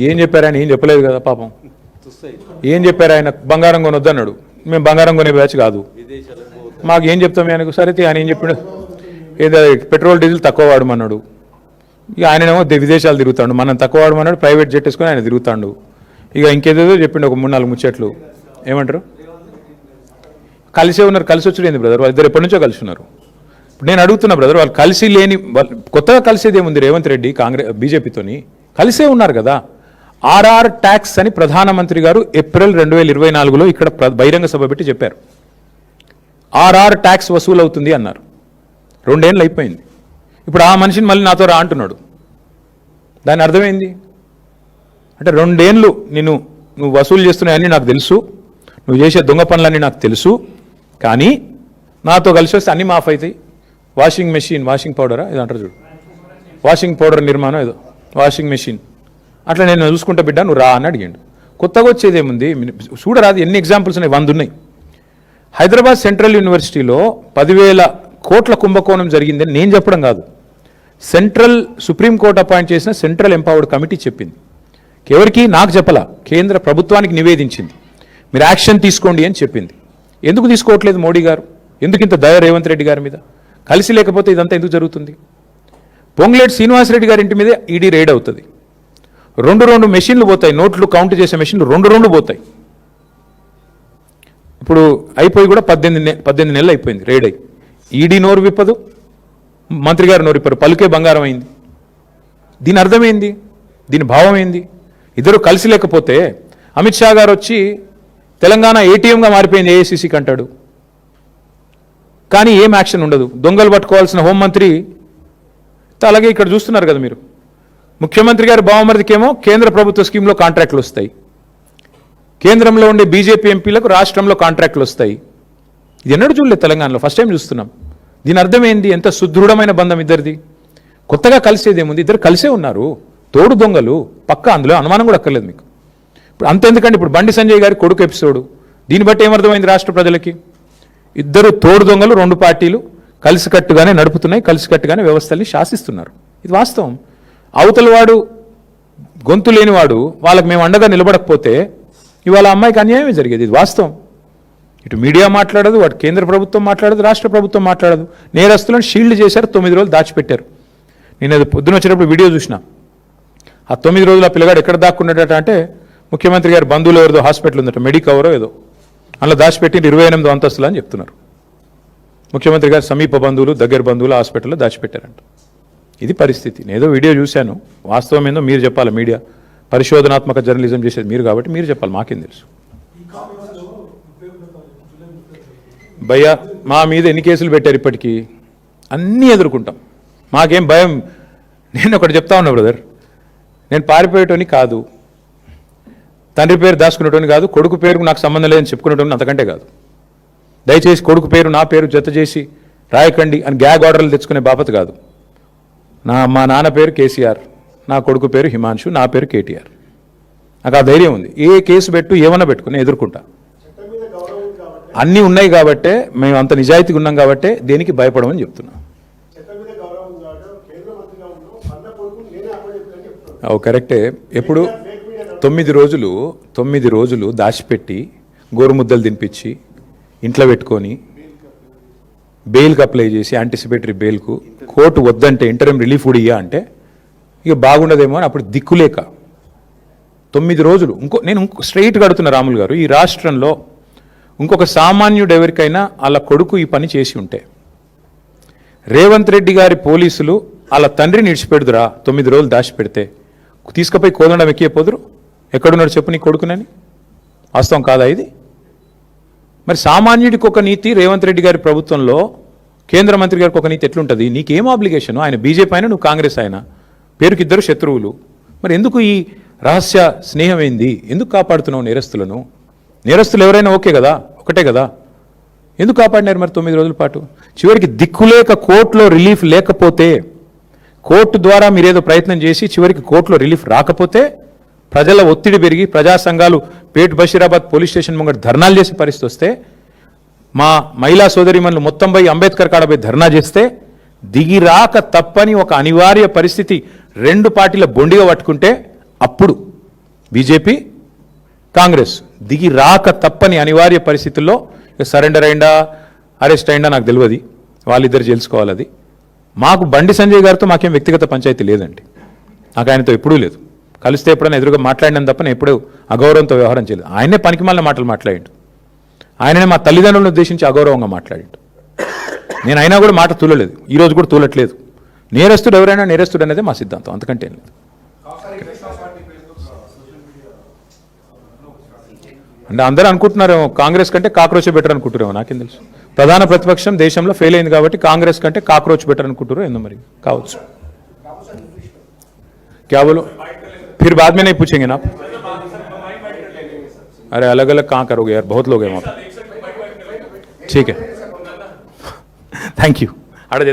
ఏం చెప్పారు ఆయన? ఏం చెప్పలేదు కదా పాపం. ఏం చెప్పారు ఆయన? బంగారం కొనొద్దు అన్నాడు. మేము బంగారం కొనే బ్యాచ్ కాదు, మాకు ఏం చెప్తాం ఆయనకు? సరే ఆయన ఏం చెప్పాడు? ఏదో పెట్రోల్ డీజిల్ తక్కువ వాడమన్నాడు. ఇక ఆయనేమో విదేశాలు తిరుగుతాడు, మనం తక్కువ వాడమన్నాడు, ప్రైవేట్ జెట్ వేసుకొని ఆయన తిరుగుతాడు. ఇక ఇంకేదేదో చెప్పిండు ఒక 3-4 ముచ్చట్లు. ఏమంటారు? కలిసే ఉన్నారు. కలిసి వచ్చేది ఏంది బ్రదర్? వాళ్ళిద్దరు ఎప్పటి నుంచో కలిసి ఉన్నారు. ఇప్పుడు నేను అడుగుతున్నా బ్రదర్, వాళ్ళు కలిసి లేని, కొత్తగా కలిసేది ఏముంది? రేవంత్ రెడ్డి బీజేపీతోని కలిసే ఉన్నారు కదా. ఆర్ఆర్ ట్యాక్స్ అని ప్రధానమంత్రి గారు ఏప్రిల్ 2024లో ఇక్కడ బహిరంగ సభ పెట్టి చెప్పారు. ఆర్ఆర్ ట్యాక్స్ వసూలు అవుతుంది అన్నారు. 2 ఏళ్ళు అయిపోయింది. ఇప్పుడు ఆ మనిషిని మళ్ళీ నాతో రా అంటున్నాడు. దాని అర్థమైంది అంటే 2 ఏళ్ళు నువ్వు వసూలు చేస్తున్నాయని నాకు తెలుసు, నువ్వు చేసే దొంగ పనులన్నీ నాకు తెలుసు, కానీ నాతో కలిసి వస్తే అన్నీ మాఫ్ అవుతాయి. వాషింగ్ మెషిన్, వాషింగ్ పౌడరా ఏదో అంటారు చూడు, వాషింగ్ పౌడర్ నిర్మాణం ఏదో, వాషింగ్ మెషిన్ అట్లా నేను చూసుకుంటా బిడ్డ, నువ్వు రా అని అడిగాడు. కొత్తగా వచ్చేదేముంది? చూడరాదు, ఎన్ని ఎగ్జాంపుల్స్ ఉన్నాయి, 100 ఉన్నాయి. హైదరాబాద్ సెంట్రల్ యూనివర్సిటీలో 10,000 కోట్ల కుంభకోణం జరిగిందని నేను చెప్పడం కాదు, సెంట్రల్ సుప్రీంకోర్టు అపాయింట్ చేసిన సెంట్రల్ ఎంపవర్డ్ కమిటీ చెప్పింది. ఎవరికి? నాకు చెప్పలా, కేంద్ర ప్రభుత్వానికి నివేదించింది. మీరు యాక్షన్ తీసుకోండి అని చెప్పింది. ఎందుకు తీసుకోవట్లేదు మోడీ గారు? ఎందుకు ఇంత దయ రేవంత్ రెడ్డి గారి మీద? కలిసి లేకపోతే ఇదంతా ఎందుకు జరుగుతుంది? పొంగులేటి శ్రీనివాసరెడ్డి గారి ఇంటి మీదే ఈడీ రైడ్ అవుతుంది. 2 మెషిన్లు పోతాయి, నోట్లు కౌంట్ చేసే మెషిన్లు 2 పోతాయి. ఇప్పుడు అయిపోయి కూడా 18 నెలలు అయిపోయింది రైడ్ అయ్యి. ఈడీ నోరు విప్పదు, మంత్రి గారు నోరు విప్పరు, పలుకే బంగారం అయింది. దీని అర్థమైంది, దీని భావం ఏంది? ఇద్దరు కలిసి లేకపోతే అమిత్ షా గారు వచ్చి తెలంగాణ ఏటీఎంగా మారిపోయింది ఏఐసీసీకి అంటాడు, కానీ ఏం యాక్షన్ ఉండదు. దొంగలు పట్టుకోవాల్సిన హోంమంత్రి అలాగే ఇక్కడ చూస్తున్నారు కదా మీరు. ముఖ్యమంత్రి గారి బావమరిదికేమో కేంద్ర ప్రభుత్వ స్కీమ్లో కాంట్రాక్టులు వస్తాయి, కేంద్రంలో ఉండే బీజేపీ ఎంపీలకు రాష్ట్రంలో కాంట్రాక్టులు వస్తాయి. ఇది ఎన్నడూ చూడలేదు తెలంగాణలో, ఫస్ట్ టైం చూస్తున్నాం. దీని అర్థం ఏంది? ఎంత సుదృఢమైన బంధం ఇద్దరిది. కొత్తగా కలిసేదేముంది? ఇద్దరు కలిసే ఉన్నారు, తోడు దొంగలు పక్క, అందులో అనుమానం కూడా అక్కర్లేదు మీకు. ఇప్పుడు అంతెందుకండి, ఇప్పుడు బండి సంజయ్ గారి కొడుకు ఎపిసోడు, దీన్ని బట్టి ఏమర్థమైంది రాష్ట్ర ప్రజలకి? ఇద్దరు తోడు దొంగలు, 2 పార్టీలు కలిసికట్టుగానే నడుపుతున్నాయి, కలిసికట్టుగానే వ్యవస్థల్ని శాసిస్తున్నారు. ఇది వాస్తవం. అవతల వాడు గొంతు లేనివాడు, వాళ్ళకి మేము అండగా నిలబడకపోతే ఇవాళ అమ్మాయికి అన్యాయమే జరిగేది. ఇది వాస్తవం. ఇటు మీడియా మాట్లాడదు, వాడు కేంద్ర ప్రభుత్వం మాట్లాడదు, రాష్ట్ర ప్రభుత్వం మాట్లాడదు. నేరస్తులను షీల్డ్ చేశారు, 9 రోజులు దాచిపెట్టారు. నేను అది పొద్దున వచ్చేటప్పుడు వీడియో చూసిన. ఆ 9 రోజులు ఆ పిల్లగాడు ఎక్కడ దాక్కున్నాడట అంటే, ముఖ్యమంత్రి గారి బంధువులు ఎవరిదో హాస్పిటల్ ఉందట, మెడికవరో ఏదో, అందులో దాచిపెట్టి 28వ అంతస్తులు అని చెప్తున్నారు. ముఖ్యమంత్రి గారి సమీప బంధువులు, దగ్గర బంధువులు హాస్పిటల్లో దాచిపెట్టారంట. ఇది పరిస్థితి. నేను ఏదో వీడియో చూశాను, వాస్తవం ఏందో మీరు చెప్పాలి. మీడియా పరిశోధనాత్మక జర్నలిజం చేసేది మీరు కాబట్టి మీరు చెప్పాలి, మాకేం తెలుసు. భయ్యా, మా మీద ఎన్ని కేసులు పెట్టారు ఇప్పటికీ? అన్నీ ఎదుర్కొంటాం, మాకేం భయం. నేను ఒకటి చెప్తా ఉన్నా బ్రదర్, నేను పారిపోయేటోని కాదు, తండ్రి పేరు దాచుకునేటోని కాదు, కొడుకు పేరుకు నాకు సంబంధం లేదని చెప్పుకునేటోని అంతకంటే కాదు. దయచేసి కొడుకు పేరు నా పేరు జత చేసి రాయకండి అని గ్యాగ్ ఆర్డర్లు తెచ్చుకునే బాపత కాదు. మా నాన్న పేరు కేసీఆర్, నా కొడుకు పేరు హిమాంశు, నా పేరు కేటీఆర్. నాకు ఆ ధైర్యం ఉంది. ఏ కేసు పెట్టు, ఏమన్నా పెట్టుకుని ఎదుర్కొంటా. అన్నీ ఉన్నాయి కాబట్టే, మేము అంత నిజాయితీగా ఉన్నాం కాబట్టే దేనికి భయపడమని చెప్తున్నా. కరెక్టే. ఎప్పుడు 9 రోజులు దాచిపెట్టి గోరుముద్దలు తినిపించి ఇంట్లో పెట్టుకొని బెయిల్కి అప్లై చేసి యాంటిసిపేటరీ బెయిల్కు కోర్టు వద్దంటే ఇంటరిమ్ రిలీఫ్ కూడా ఇయ్యా అంటే ఇక బాగుండదేమో అని అప్పుడు దిక్కులేక 9 రోజులు. నేను స్ట్రైట్గా అడుగుతున్న రాములు గారు, ఈ రాష్ట్రంలో ఇంకొక సామాన్యుడు ఎవరికైనా వాళ్ళ కొడుకు ఈ పని చేసి ఉంటే, రేవంత్ రెడ్డి గారి పోలీసులు వాళ్ళ తండ్రిని ఇడిచిపెడుదురా 9 రోజులు దాచిపెడితే? తీసుకుపోయి కోదండం ఎక్కిపోదురు? ఎక్కడున్నాడు చెప్పు నీ కొడుకునని? వాస్తవం కాదా ఇది? మరి సామాన్యుడికి ఒక నీతి రేవంత్ రెడ్డి గారి ప్రభుత్వంలో, కేంద్ర మంత్రి గారికి ఒక నీతి ఎట్లుంటుంది? నీకేం ఆబ్లిగేషన్? ఆయన బీజేపీ అయినా, నువ్వు కాంగ్రెస్ అయినా, పేరుకి ఇద్దరు శత్రువులు. మరి ఎందుకు ఈ రహస్య స్నేహం ఏంది? ఎందుకు కాపాడుతున్నావు నేరస్తులను? నేరస్తులు ఎవరైనా ఓకే కదా, ఒకటే కదా, ఎందుకు కాపాడినారు మరి 9 రోజుల పాటు? చివరికి దిక్కులేక కోర్టులో రిలీఫ్ లేకపోతే, కోర్టు ద్వారా మీరేదో ప్రయత్నం చేసి చివరికి కోర్టులో రిలీఫ్ రాకపోతే, ప్రజల ఒత్తిడి పెరిగి ప్రజా సంఘాలు పేట్ బషీరాబాద్ పోలీస్ స్టేషన్ ముంగట ధర్నాలు చేసే పరిస్థితి వస్తే, మా మహిళా సోదరిమణులు మొత్తం పోయి అంబేద్కర్ కాడ పోయి ధర్నా చేస్తే, దిగిరాక తప్పని ఒక అనివార్య పరిస్థితి 2 పార్టీల బొండిగా పట్టుకుంటే, అప్పుడు బీజేపీ కాంగ్రెస్ దిగి రాక తప్పని అనివార్య పరిస్థితుల్లో సరెండర్ అయిందా అరెస్ట్ అయిందా నాకు తెలియదు, వాళ్ళిద్దరు తెలుసుకోవాలి. అది మాకు బండి సంజయ్ గారితో మాకేం వ్యక్తిగత పంచాయతీ లేదండి, నాకు ఆయనతో ఎప్పుడూ లేదు. కలిస్తే ఎప్పుడైనా ఎదురుగా మాట్లాడినాను తప్ప నేను ఎప్పుడూ అగౌరవంతో వ్యవహారం చేయలేదు. ఆయనే పనికిమాలిన మాటలు మాట్లాడిండు, ఆయననే మా తల్లిదండ్రులను ఉద్దేశించి అగౌరవంగా మాట్లాడిండు. నేను అయినా కూడా మాట తూలలేదు, ఈరోజు కూడా తూలట్లేదు. నేరస్తుడు ఎవరైనా నేరస్తుడు అనేది మా సిద్ధాంతం, అంతకంటే ఏం లేదు. అంటే అందరూ అనుకుంటున్నారేమో కాంగ్రెస్ కంటే కాక్రోచ్ బెటర్ అనుకుంటారేమో, నాకేం తెలుసు. ప్రధాన ప్రతిపక్షం దేశంలో ఫెయిల్ అయింది కాబట్టి కాంగ్రెస్ కంటే కాక్రోచ్ బెటర్ అనుకుంటారో ఏందో మరి, కావచ్చు. क्या बोलो फिर बाद में नहीं पूछेंगे ना आप? अरे अलग अलग कहाँ करोगे यार, बहुत लोग हैं वहाँ पे. ठीक है, थैंक यू. आड़े